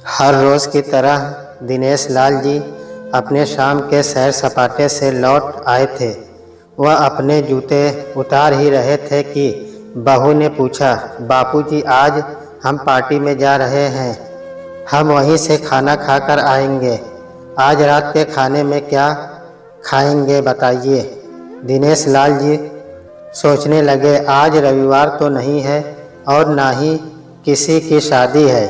हर रोज़ की तरह दिनेश लाल जी अपने शाम के सैर सपाटे से लौट आए थे। वह अपने जूते उतार ही रहे थे कि बहू ने पूछा, बापूजी आज हम पार्टी में जा रहे हैं, हम वहीं से खाना खाकर आएंगे। आज रात के खाने में क्या खाएंगे बताइए। दिनेश लाल जी सोचने लगे, आज रविवार तो नहीं है और ना ही किसी की शादी है,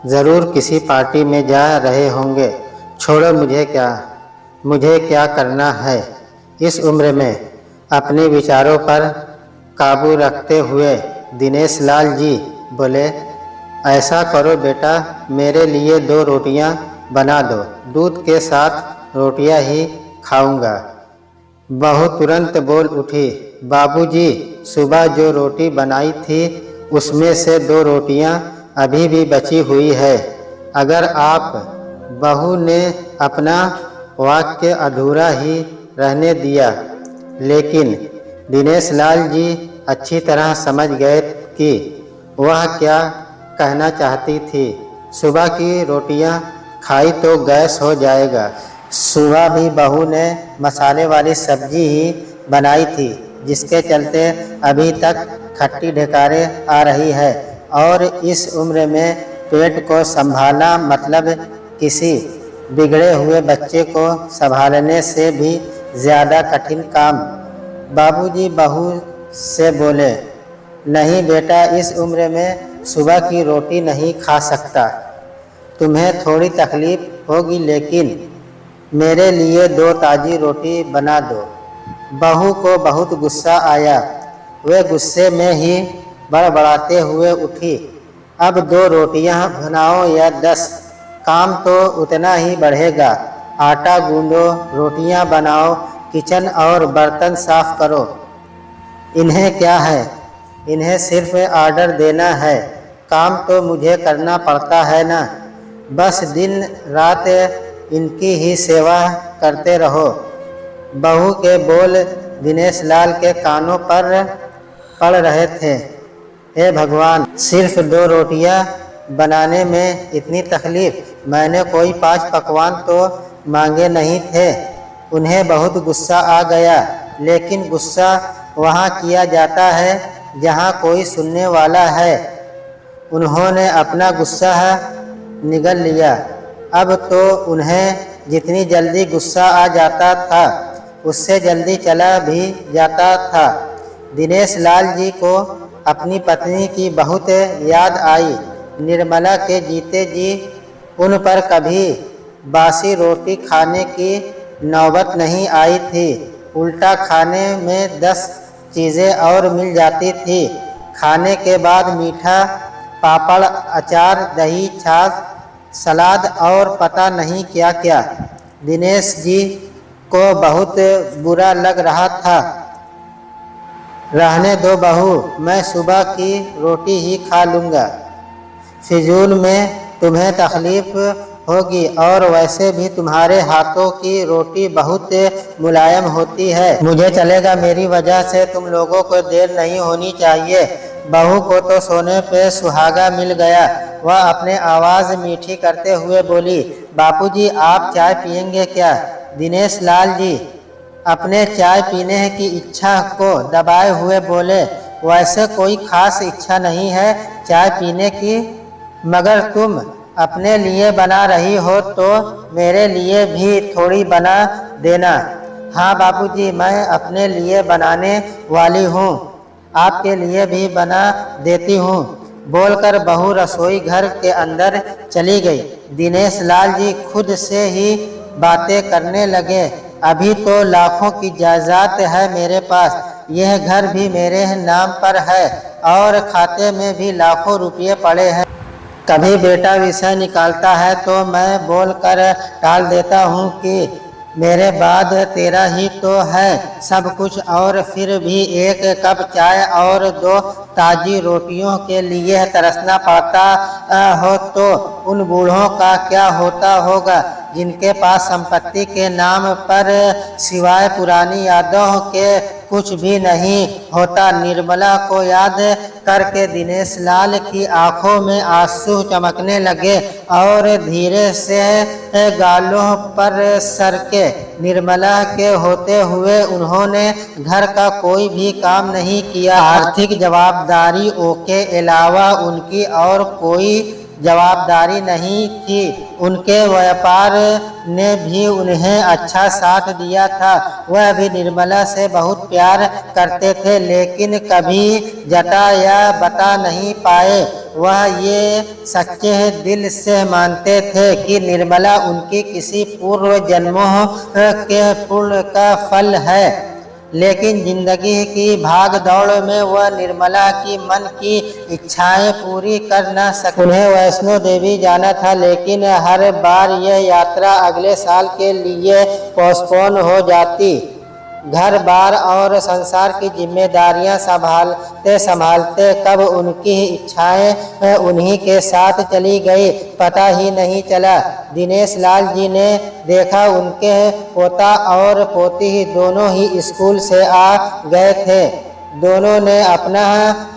ज़रूर किसी पार्टी में जा रहे होंगे। छोड़ो, मुझे क्या करना है। इस उम्र में अपने विचारों पर काबू रखते हुए दिनेश लाल जी बोले, ऐसा करो बेटा, मेरे लिए 2 रोटियां बना दो, दूध के साथ रोटियां ही खाऊंगा। बहू तुरंत बोल उठी, बाबूजी सुबह जो रोटी बनाई थी उसमें से 2 रोटियां अभी भी बची हुई है। अगर आप, बहू ने अपना वाक्य अधूरा ही रहने दिया, लेकिन दिनेश लाल जी अच्छी तरह समझ गए कि वह क्या कहना चाहती थी। सुबह की रोटियां खाई तो गैस हो जाएगा। सुबह भी बहू ने मसाले वाली सब्जी ही बनाई थी, जिसके चलते अभी तक खट्टी ढेकारें आ रही है। और इस उम्र में पेट को संभालना मतलब किसी बिगड़े हुए बच्चे को संभालने से भी ज़्यादा कठिन काम। बाबूजी बहू से बोले, नहीं बेटा, इस उम्र में सुबह की रोटी नहीं खा सकता। तुम्हें थोड़ी तकलीफ होगी, लेकिन मेरे लिए 2 ताज़ी रोटी बना दो। बहू को बहुत गुस्सा आया। वे गुस्से में ही बड़बड़ाते हुए उठी, अब 2 रोटियां बनाओ या 10, काम तो उतना ही बढ़ेगा। आटा गूंदो, रोटियां बनाओ, किचन और बर्तन साफ करो। इन्हें क्या है, इन्हें सिर्फ ऑर्डर देना है, काम तो मुझे करना पड़ता है ना। बस दिन रात इनकी ही सेवा करते रहो। बहू के बोल दिनेश लाल के कानों पर पड़ रहे थे। हे भगवान, सिर्फ 2 रोटियां बनाने में इतनी तकलीफ। मैंने कोई 5 पकवान तो मांगे नहीं थे। उन्हें बहुत गुस्सा आ गया, लेकिन गुस्सा वहाँ किया जाता है जहाँ कोई सुनने वाला है। उन्होंने अपना गुस्सा निगल लिया। अब तो उन्हें जितनी जल्दी गुस्सा आ जाता था, उससे जल्दी चला भी जाता था। दिनेश लाल जी को अपनी पत्नी की बहुत याद आई। निर्मला के जीते जी उन पर कभी बासी रोटी खाने की नौबत नहीं आई थी। उल्टा खाने में 10 चीज़ें और मिल जाती थी। खाने के बाद मीठा, पापड़, अचार, दही, छाछ, सलाद और पता नहीं क्या क्या। दिनेश जी को बहुत बुरा लग रहा था। रहने दो बहू, मैं सुबह की रोटी ही खा लूँगा। फिजूल में तुम्हें तकलीफ होगी, और वैसे भी तुम्हारे हाथों की रोटी बहुत मुलायम होती है। मुझे चलेगा, मेरी वजह से तुम लोगों को देर नहीं होनी चाहिए। बहू को तो सोने पे सुहागा मिल गया। वह अपने आवाज़ मीठी करते हुए बोली, बापूजी आप चाय पियेंगे क्या? दिनेश लाल जी अपने चाय पीने की इच्छा को दबाए हुए बोले, वैसे कोई खास इच्छा नहीं है चाय पीने की, मगर तुम अपने लिए बना रही हो तो मेरे लिए भी थोड़ी बना देना। हाँ बापूजी, मैं अपने लिए बनाने वाली हूँ, आपके लिए भी बना देती हूँ। बोलकर बहू रसोई घर के अंदर चली गई। दिनेश लाल जी खुद से ही बातें करने लगे, अभी तो लाखों की जायदाद है मेरे पास, यह घर भी मेरे नाम पर है और खाते में भी लाखों रुपये पड़े हैं। कभी बेटा विषय निकालता है तो मैं बोलकर टाल देता हूँ कि मेरे बाद तेरा ही तो है सब कुछ, और फिर भी एक कप चाय और 2 ताज़ी रोटियों के लिए तरसना पड़ता हो तो उन बूढ़ों का क्या होता होगा जिनके पास संपत्ति के नाम पर सिवाय पुरानी यादों के कुछ भी नहीं होता। निर्मला को याद करके दिनेश लाल की आंखों में आंसू चमकने लगे और धीरे से गालों पर सरके। निर्मला के होते हुए उन्होंने घर का कोई भी काम नहीं किया। आर्थिक जवाबदारियों के अलावा उनकी और कोई जवाबदारी नहीं थी। उनके व्यापार ने भी उन्हें अच्छा साथ दिया था। वह भी निर्मला से बहुत प्यार करते थे, लेकिन कभी जता या बता नहीं पाए। वह ये सच्चे दिल से मानते थे कि निर्मला उनकी किसी पूर्व जन्मों के पुण्य का फल है, लेकिन जिंदगी की भाग दौड़ में वह निर्मला की मन की इच्छाएं पूरी कर न सके। उन्हें वैष्णो देवी जाना था, लेकिन हर बार यह यात्रा अगले साल के लिए पोस्टपोन हो जाती। घर बार और संसार की जिम्मेदारियां संभालते संभालते कब उनकी इच्छाएं उन्हीं के साथ चली गई, पता ही नहीं चला। दिनेश लाल जी ने देखा उनके पोता और पोती दोनों ही स्कूल से आ गए थे। दोनों ने अपना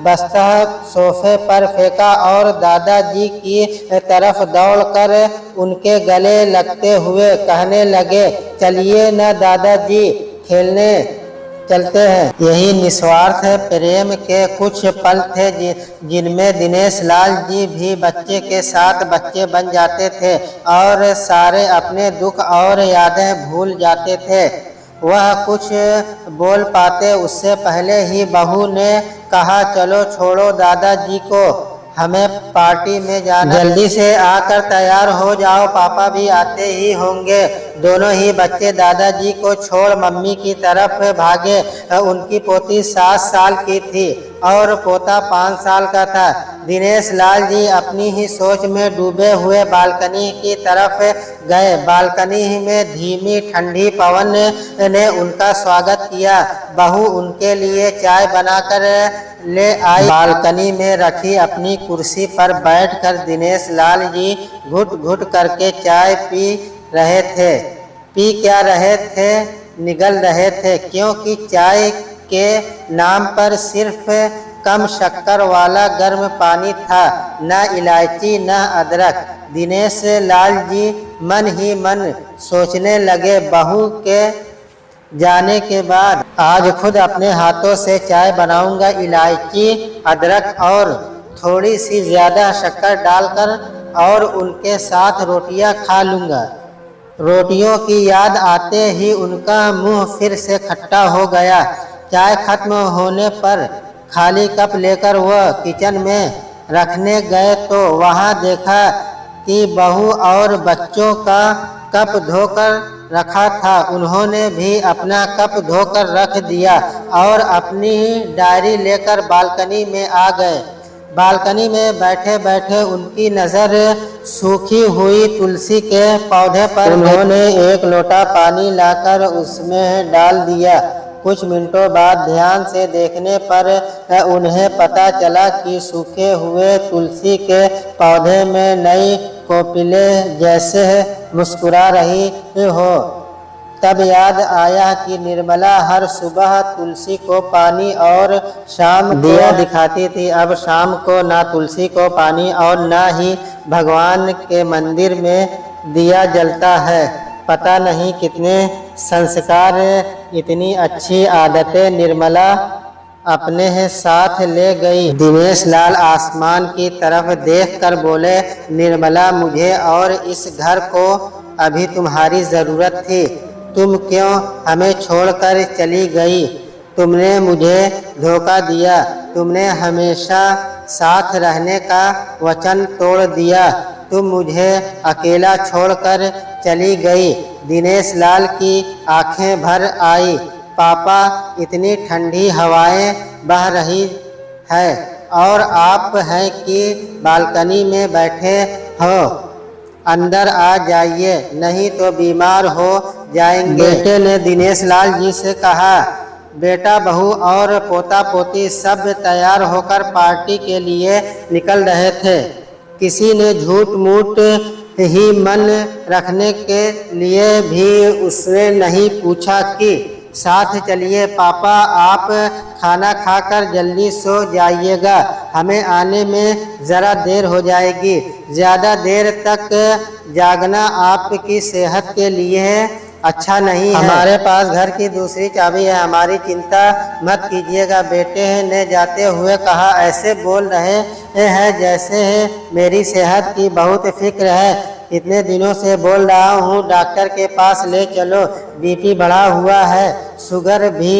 बस्ता सोफे पर फेंका और दादाजी की तरफ दौड़कर उनके गले लगते हुए कहने लगे, चलिए न दादाजी, खेलने चलते हैं। यही निस्वार्थ प्रेम के कुछ पल थे जिनमें दिनेश लाल जी भी बच्चे के साथ बच्चे बन जाते थे और सारे अपने दुख और यादें भूल जाते थे। वह कुछ बोल पाते उससे पहले ही बहू ने कहा, चलो छोड़ो दादाजी को, हमें पार्टी में जाना, जल्दी से आकर तैयार हो जाओ, पापा भी आते ही होंगे। दोनों ही बच्चे दादाजी को छोड़ मम्मी की तरफ भागे। उनकी पोती 7 साल की थी और पोता 5 साल का था। दिनेश लाल जी अपनी ही सोच में डूबे हुए बालकनी की तरफ गए। बालकनी में धीमी ठंडी पवन ने उनका स्वागत किया। बहू उनके लिए चाय बनाकर ले आई। बालकनी में रखी अपनी कुर्सी पर बैठकर दिनेश लाल जी घुट घुट करके चाय पी रहे थे। पी क्या रहे थे, निगल रहे थे, क्योंकि चाय के नाम पर सिर्फ कम शक्कर वाला गर्म पानी था, न इलायची न अदरक। दिनेश लाल जी मन ही मन सोचने लगे, बहू के जाने के बाद आज खुद अपने हाथों से चाय बनाऊंगा, इलायची अदरक और थोड़ी सी ज़्यादा शक्कर डालकर, और उनके साथ रोटियां खा लूँगा। रोटियों की याद आते ही उनका मुंह फिर से खट्टा हो गया। चाय खत्म होने पर खाली कप लेकर वह किचन में रखने गए तो वहां देखा कि बहू और बच्चों का कप धोकर रखा था। उन्होंने भी अपना कप धोकर रख दिया और अपनी डायरी लेकर बालकनी में आ गए। बालकनी में बैठे बैठे उनकी नज़र सूखी हुई तुलसी के पौधे पर। उन्होंने एक लोटा पानी लाकर उसमें डाल दिया। कुछ मिनटों बाद ध्यान से देखने पर उन्हें पता चला कि सूखे हुए तुलसी के पौधे में नई कोकिलें जैसे मुस्कुरा रही हो। तब याद आया कि निर्मला हर सुबह तुलसी को पानी और शाम दिया दिखाती थी। अब शाम को ना तुलसी को पानी और ना ही भगवान के मंदिर में दिया जलता है। पता नहीं कितने संस्कार, इतनी अच्छी आदतें निर्मला अपने साथ ले गई। दिनेश लाल आसमान की तरफ देखकर बोले, निर्मला, मुझे और इस घर को अभी तुम्हारी ज़रूरत थी। तुम क्यों हमें छोड़कर चली गई? तुमने मुझे धोखा दिया। तुमने हमेशा साथ रहने का वचन तोड़ दिया। तुम मुझे अकेला छोड़कर चली गई। दिनेश लाल की आंखें भर आई। पापा, इतनी ठंडी हवाएं बह रही है और आप हैं कि बालकनी में बैठे हो। अंदर आ जाइए, नहीं तो बीमार हो जाएंगे। बेटे ने दिनेश लाल जी से कहा। बेटा, बहू और पोता पोती सब तैयार होकर पार्टी के लिए निकल रहे थे। किसी ने झूठ मूठ ही मन रखने के लिए भी उसने नहीं पूछा कि साथ चलिए पापा, आप खाना खाकर जल्दी सो जाइएगा, हमें आने में ज़रा देर हो जाएगी। ज़्यादा देर तक जागना आपकी सेहत के लिए अच्छा नहीं है। हमारे पास घर की दूसरी चाबी है, हमारी चिंता मत कीजिएगा। बेटे ने जाते हुए कहा, ऐसे बोल रहे हैं जैसे मेरी सेहत की बहुत फिक्र है। इतने दिनों से बोल रहा हूँ, डॉक्टर के पास ले चलो, बीपी बढ़ा हुआ है, शुगर भी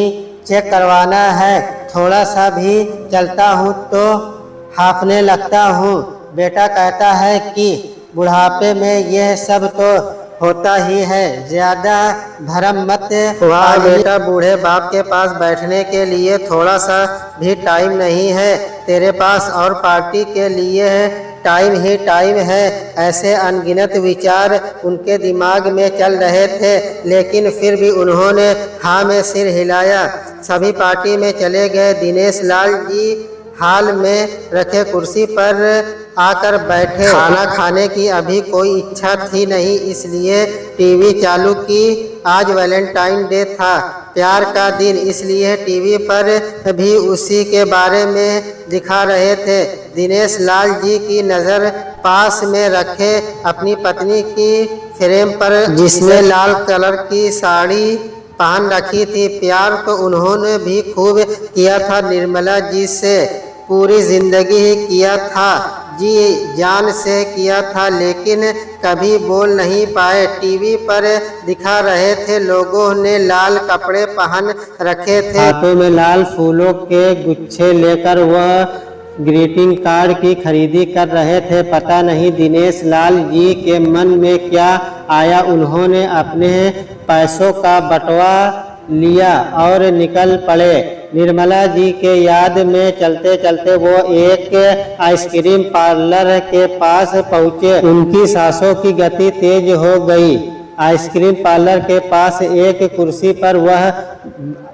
चेक करवाना है, थोड़ा सा भी चलता हूँ तो हांफने लगता हूँ। बेटा कहता है कि बुढ़ापे में यह सब तो होता ही है, ज्यादा भरम मत। वाह बेटा, बूढ़े बाप के पास बैठने के लिए थोड़ा सा भी टाइम नहीं है तेरे पास, और पार्टी के लिए टाइम ही टाइम है। ऐसे अनगिनत विचार उनके दिमाग में चल रहे थे, लेकिन फिर भी उन्होंने हाँ में सिर हिलाया। सभी पार्टी में चले गए। दिनेश लाल जी हाल में रखे कुर्सी पर आकर बैठे। खाना खाने की अभी कोई इच्छा थी नहीं, इसलिए टीवी चालू की। आज वैलेंटाइन डे था, प्यार का दिन, इसलिए टीवी पर भी उसी के बारे में दिखा रहे थे। दिनेश लाल जी की नज़र पास में रखे अपनी पत्नी की फ्रेम पर, जिसमें लाल कलर की साड़ी पहन रखी थी। प्यार तो उन्होंने भी खूब किया था निर्मला जी से, पूरी जिंदगी ही किया था, जी जान से किया था, लेकिन कभी बोल नहीं पाए। टीवी पर दिखा रहे थे, लोगों ने लाल कपड़े पहन रखे थे, हाथों में लाल फूलों के गुच्छे लेकर वह ग्रीटिंग कार्ड की खरीदी कर रहे थे। पता नहीं दिनेश लाल जी के मन में क्या आया, उन्होंने अपने पैसों का बटवा लिया और निकल पड़े। निर्मला जी के याद में चलते चलते वो एक आइसक्रीम पार्लर के पास पहुँचे। उनकी सांसों की गति तेज हो गई। आइसक्रीम पार्लर के पास एक कुर्सी पर वह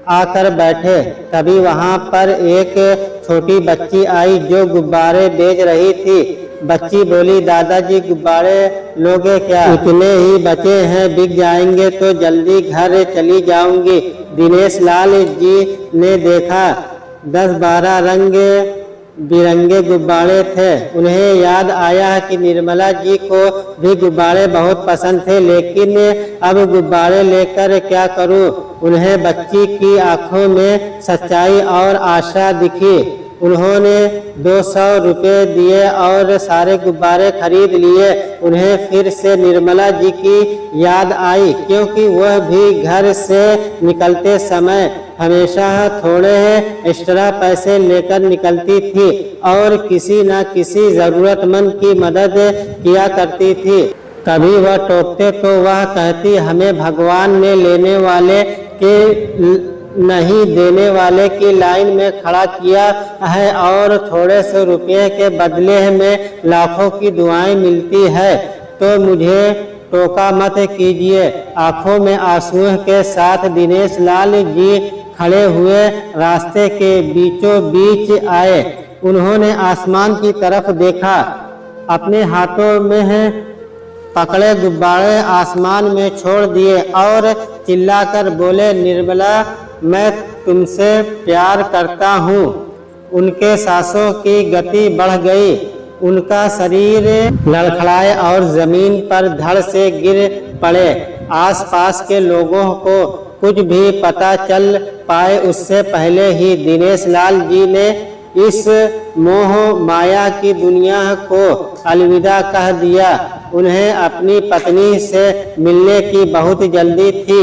आकर बैठे। तभी वहाँ पर एक छोटी बच्ची आई जो गुब्बारे बेच रही थी। बच्ची बोली, दादाजी गुब्बारे लोगे क्या? इतने ही बचे हैं, बिक जाएंगे तो जल्दी घर चली जाऊंगी। दिनेश लाल जी ने देखा 10-12 रंग बिरंगे गुब्बारे थे। उन्हें याद आया कि निर्मला जी को भी गुब्बारे बहुत पसंद थे, लेकिन अब गुब्बारे लेकर क्या करूं? उन्हें बच्ची की आंखों में सच्चाई और आशा दिखी। उन्होंने 200 रुपये दिए और सारे गुब्बारे खरीद लिए। उन्हें फिर से निर्मला जी की याद आई, क्योंकि वह भी घर से निकलते समय हमेशा थोड़े एक्स्ट्रा पैसे लेकर निकलती थी और किसी न किसी ज़रूरतमंद की मदद किया करती थी। कभी वह टोकते तो वह कहती, हमें भगवान ने लेने वाले के नहीं देने वाले की लाइन में खड़ा किया है और थोड़े से रुपये के बदले में लाखों की दुआएं मिलती है, तो मुझे टोका मत कीजिए। आंखों में आंसुओं के साथ दिनेश लाल जी खड़े हुए रास्ते के बीचों बीच आए। उन्होंने आसमान की तरफ देखा, अपने हाथों में पकड़े गुब्बारे आसमान में छोड़ दिए और चिल्लाकर बोले, निर्मला, मैं तुमसे प्यार करता हूँ। उनके सांसों की गति बढ़ गई, उनका शरीर लड़खड़ाए और जमीन पर धड़ से गिर पड़े। आसपास के लोगों को कुछ भी पता चल पाए उससे पहले ही दिनेश लाल जी ने इस मोह माया की दुनिया को अलविदा कह दिया। उन्हें अपनी पत्नी से मिलने की बहुत जल्दी थी।